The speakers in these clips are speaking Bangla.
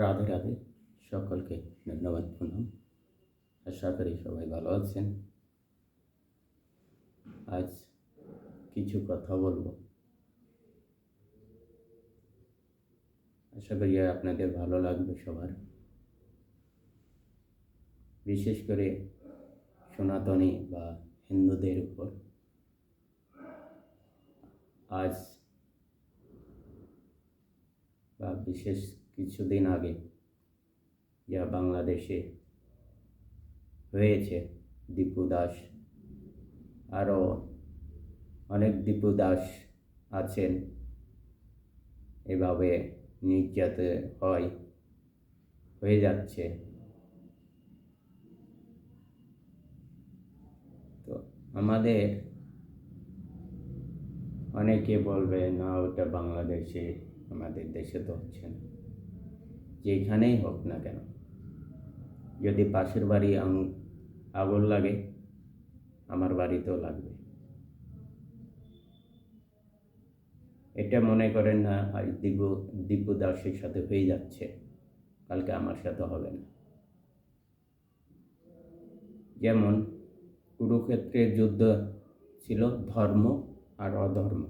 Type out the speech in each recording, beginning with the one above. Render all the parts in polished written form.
রাধে রাধে। সকলকে ধন্যবাদ প্রণাম। আশা করি সবাই ভালো আছেন। আজ কিছু কথা বলবো, আশা করি আপনাদের ভালো লাগবে সবার, বিশেষ করে সনাতনী বা হিন্দুদের উপর। আজ বা বিশেষ কিছুদিন আগে যা বাংলাদেশে হয়েছে, দীপু দাস, আরও অনেক দীপু দাস আছেন, এভাবে নির্যাতিত হয়ে যাচ্ছে। তো আমাদের অনেকে বলবে, না ওটা বাংলাদেশে, আমাদের দেশে তো হচ্ছে না। যেখানেই হোক না কেন, যদি পাশের বাড়ি আগুন লাগে, আমার বাড়িতেও লাগবে। এটা মনে করেন না আজ দীপু দাসের সাথে হয়ে যাচ্ছে, কালকে আমার সাথে হবে না। যেমন কুরুক্ষেত্রের যুদ্ধ ছিল ধর্ম আর অধর্ম,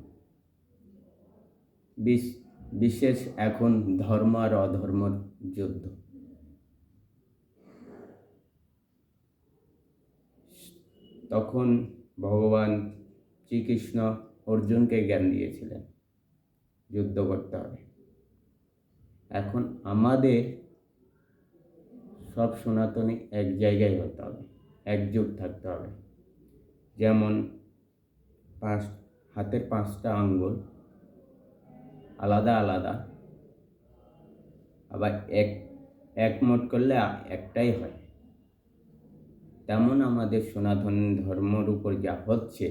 বিশেষ এখন ধর্ম আর অধর্মর যুদ্ধ। তখন ভগবান শ্রীকৃষ্ণ অর্জুনকে জ্ঞান দিয়েছিলেন যুদ্ধ করতে হবে। এখন আমাদের সব সনাতনী এক জায়গায় হতে হবে, একজোট থাকতে হবে। যেমন হাতের 5টা আঙ্গুল আলাদা আলাদা, আবার একমত করলে একটাই হয়। তেমন আমাদের সনাতন ধর্মের উপর যা হচ্ছে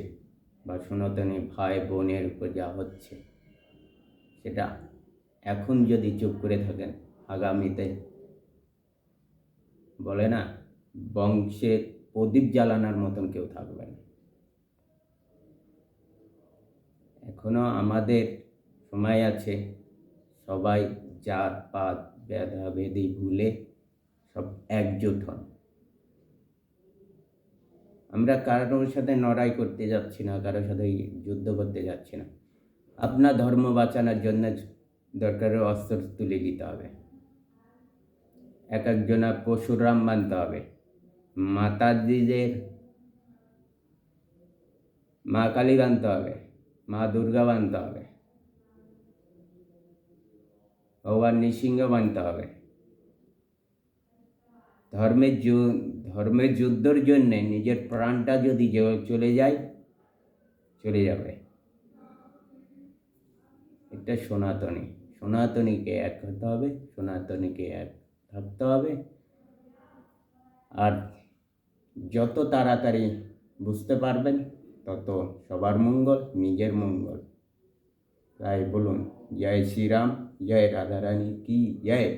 বা সনাতনী ভাই বোনের উপর যা হচ্ছে, সেটা এখন যদি চুপ করে থাকেন, আগামীতে বলে না, বংশে প্রদীপ জ্বালানোর মতন কেউ থাকবে না। এখনো আমাদের সময় আছে, সবাই জাত পাত ভেদাভেদি ভুলে সব একজোট হন। আমরা কারোর সাথে লড়াই করতে যাচ্ছি না, কারোর সাথে যুদ্ধ করতে যাচ্ছি না। আপনার ধর্ম বাঁচানোর জন্য দরকারে অস্ত্র তুলে দিতে হবে। এক একজনা পরশুরাম মানতে হবে, মাতাজিদের মা কালী বানতে হবে, মা দুর্গা বানতে হবে, ভগবান নৃসিংহ বানতে হবে। ধর্মের যুদ্ধের জন্যে নিজের প্রাণটা যদি চলে যাবে। এটা সনাতনীকে এক হতে হবে, সনাতনীকে এক থাকতে হবে। আর যত তাড়াতাড়ি বুঝতে পারবেন, তত সবার মঙ্গল, নিজের মঙ্গল। তাই বলুন, জয় শ্রীরাম, জয় রাধারানী কি জয়।